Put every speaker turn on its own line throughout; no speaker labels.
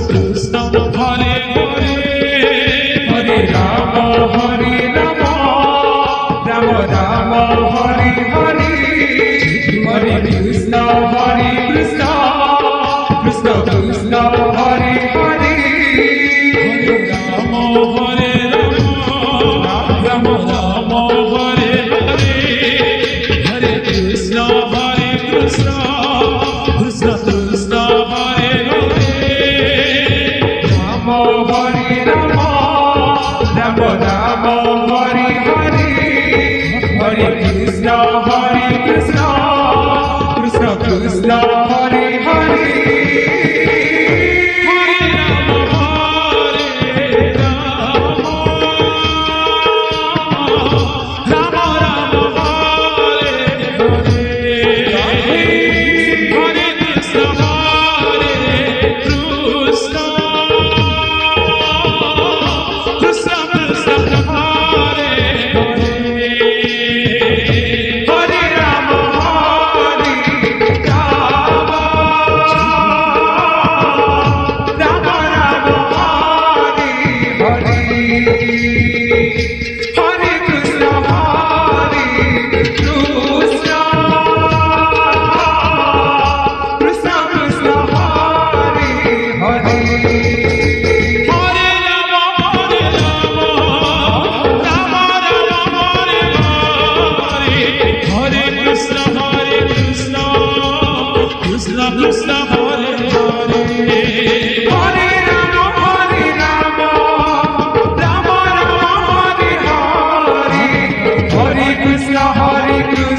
Krishna Hare Hare Hare Rama Hare Rama Rama Rama Hare Hare Hare Krishna Krishna Krishna Hare Hare Hare Rama Hare Rama Rama Rama Hare Hare Hare Krishna Krishna Krishna Hare Hare Rama Hare Rama Rama Rama Hare Hare Hare Krishna Krishna Krishna Hare Hare Krishna Hare Hare Hare Rama Rama Rama Hare Hare Hare Krishna Krishna Krishna Hare Hare Hare Rama Rama Rama Hare Hare Hare Krishna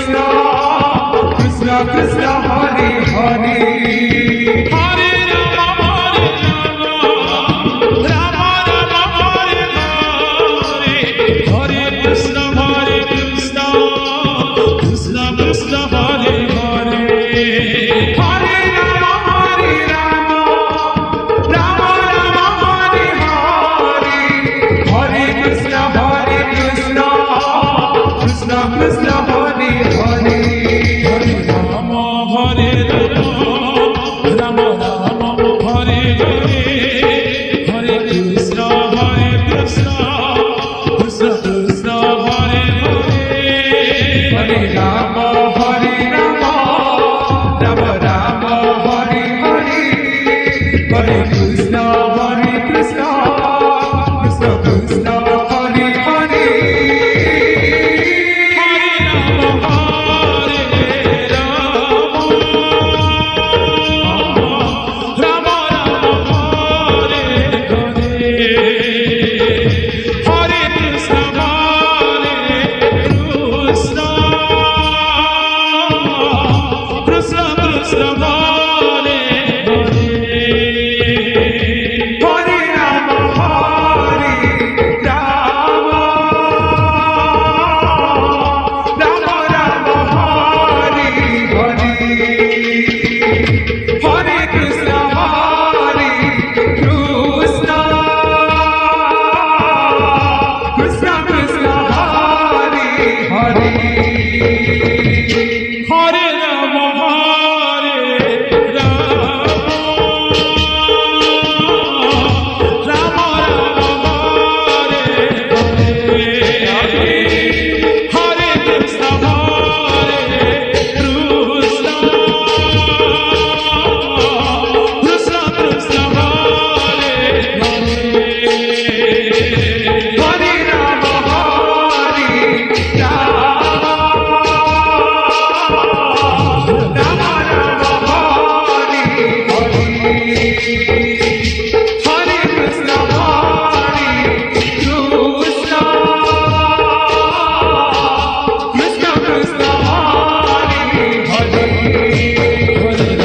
Krishna Krishna Hare Hare Hare Krishna Hare Hare Hare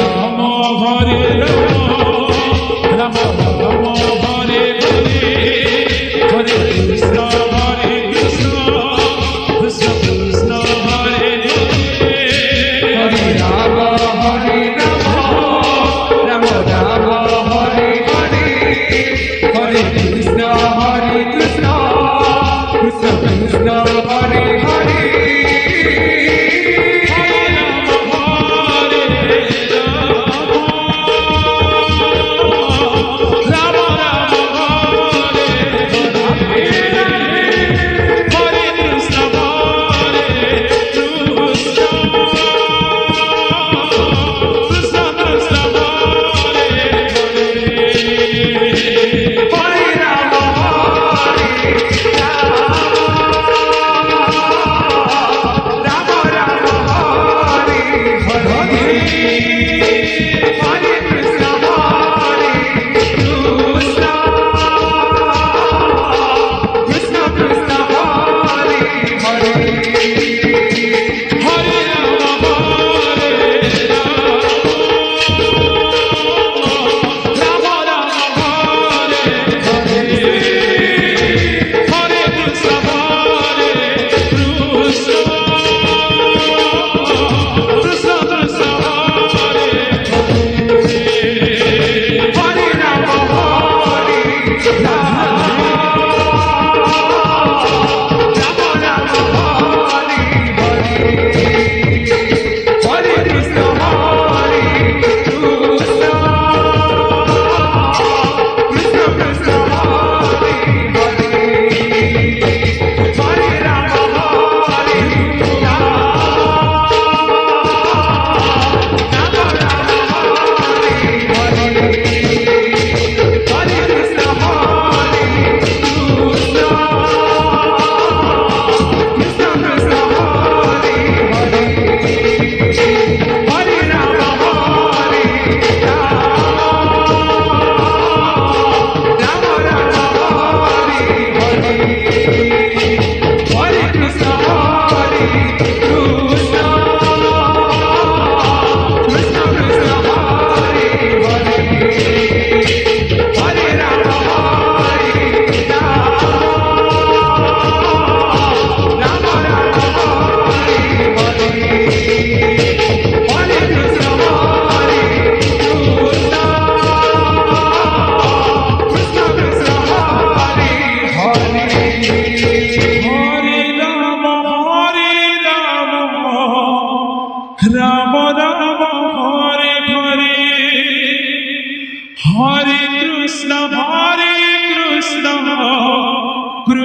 Rama Hare Rama Rama Rama Hare Hare Hare Krishna Krishna Krishna Hare Hare Hare Rama Hare Rama Rama Rama Hare Hare Hare Krishna Krishna Krishna Hare Hare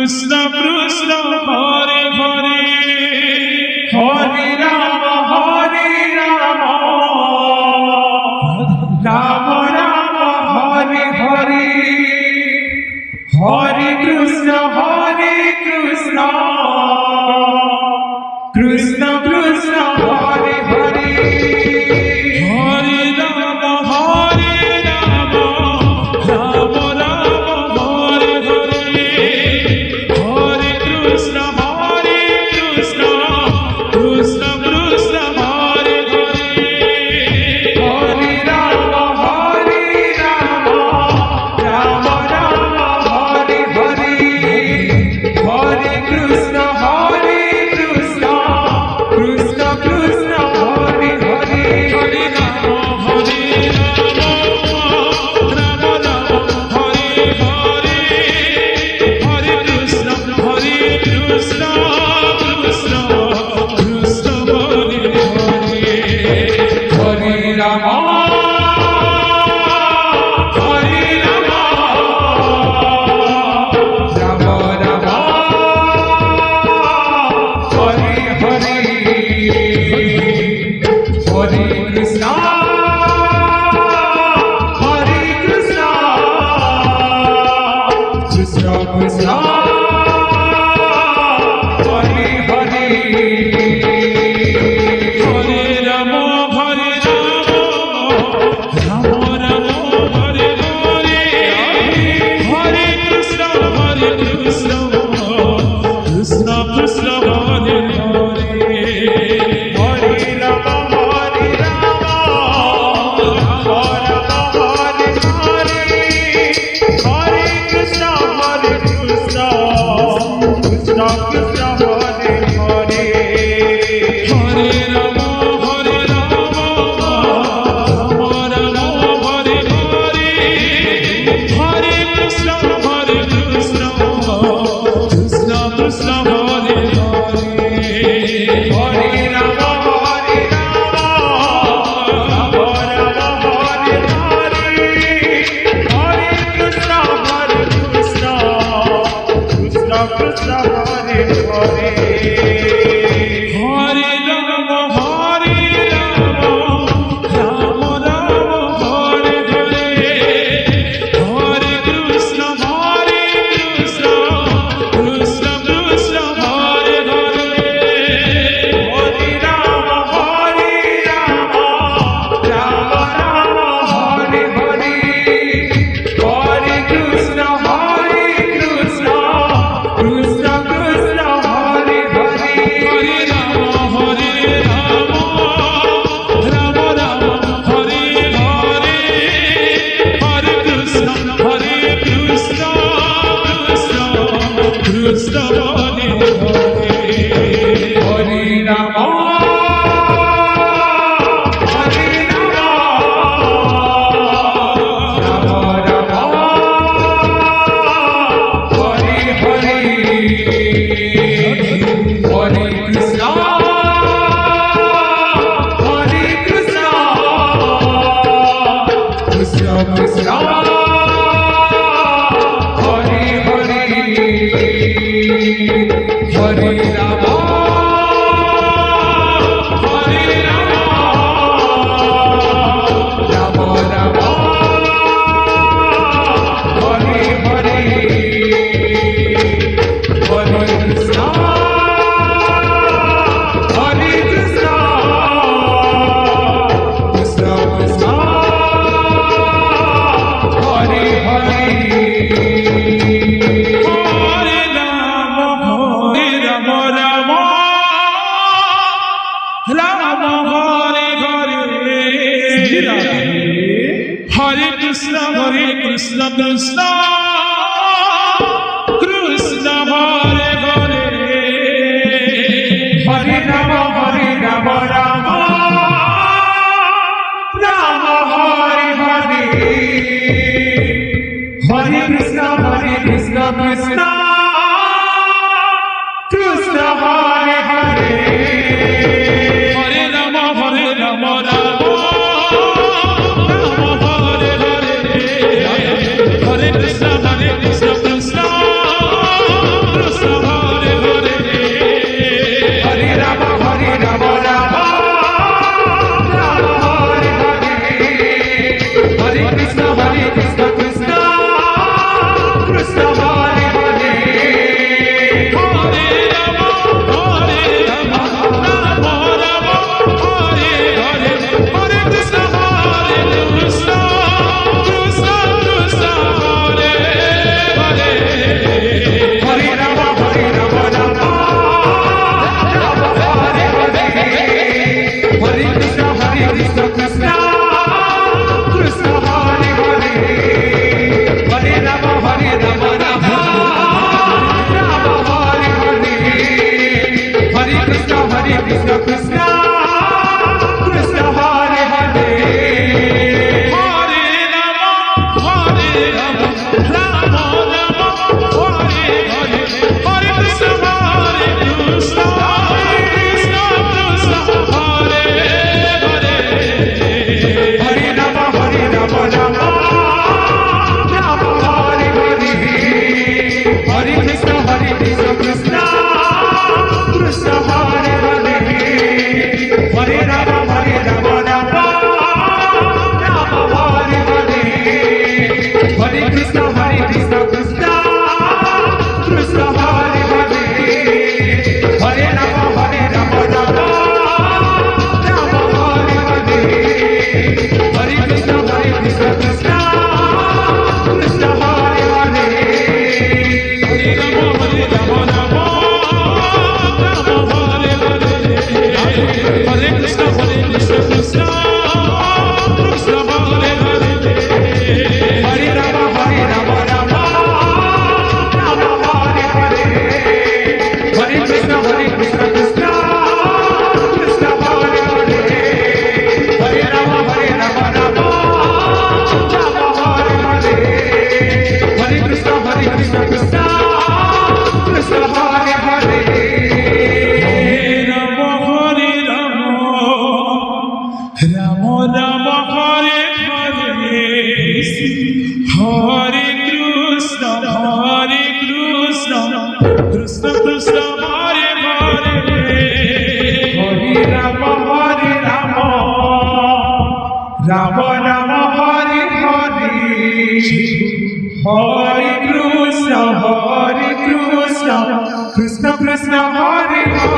Krishna Krishna Hare Hare Hare Rama Rama Rama Hare Hare Hare Krishna Krishna Krishna Hare Hare Hare Rama Rama Rama Hare Hare Hare Krishna Krishna Krishna Hare Hare Hare Rama Rama Rama Hare Hare Hare Krishna Krishna Krishna Hare Hare Hare Rama Rama Rama Hare Hare Hare Krishna Krishna Krishna Hare Hare Hare Rama Hare Rama Rama Rama Hare Hare Hare Krishna Krishna Krishna Hare Hare Hare Rama Rama Rama Hare Hare Hare Krishna Krishna Krishna Hare Hare Hare Rama Krishna Hare Krishna Krishna Krishna Hare Hare Hare Rama Rama Rama Hare Hare Hare Krishna Krishna Krishna Hare Hare Hare Rama Rama Hare Krishna Krishna Krishna Hare Hare Hare Rama Rama Hare Hare Hare Krishna Krishna Krishna Hare Hare Hare Rama Rama Hare Hare Hare Krishna Krishna Krishna Hare Hare Hare Rama Rama Hare Hare Hare Krishna Krishna Krishna Hare Hare Hare Rama Hare Krishna Krishna Krishna Hare Hare Hare Rama Rama Hare Hare Hare Krishna Krishna Krishna Hare Hare Hare Rama Hare Hare Krishna Krishna Krishna Hare Hare Hare Rama Hare Hare Krishna Krishna Krishna Hare Hare Hare Rama Hare Hare Krishna Krishna Krishna Hare Hare Hare Rama Hare Hare Krishna Krishna Krishna Hare Hare Hare Rama Hare Hare Krishna Krishna Krishna Hare Hare Hare Rama Hare Hare Krishna Krishna Krishna Hare Hare Rama Rama Hare Hare Hare Krishna Krishna Krishna Hare Hare Hare Rama Rama Hare Hare Hare Krishna Krishna Krishna Hare Hare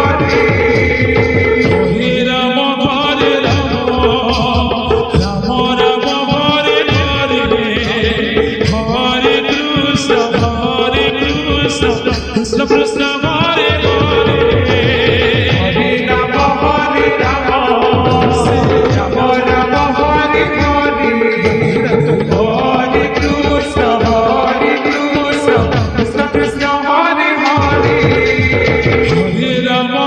Hare Rama Rama Hare Hare Hare Krishna Krishna Krishna Hare Hare Hare Rama Rama Hare Hare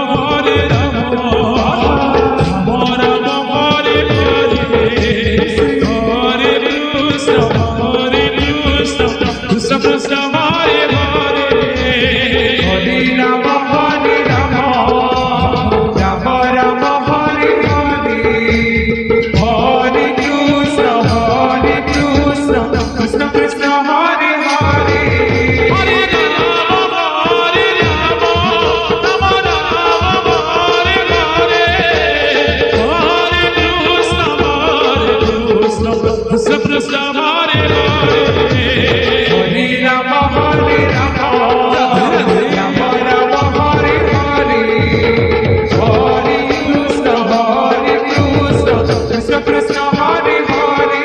Hare Krishna Krishna Krishna Hare Hare Hare Rama Rama Hare Hare Hare Krishna Krishna Krishna Hare Hare Hare Rama Rama Hare Hare Hare Krishna Krishna Krishna Hare Hare Hare Rama Hare Krishna Krishna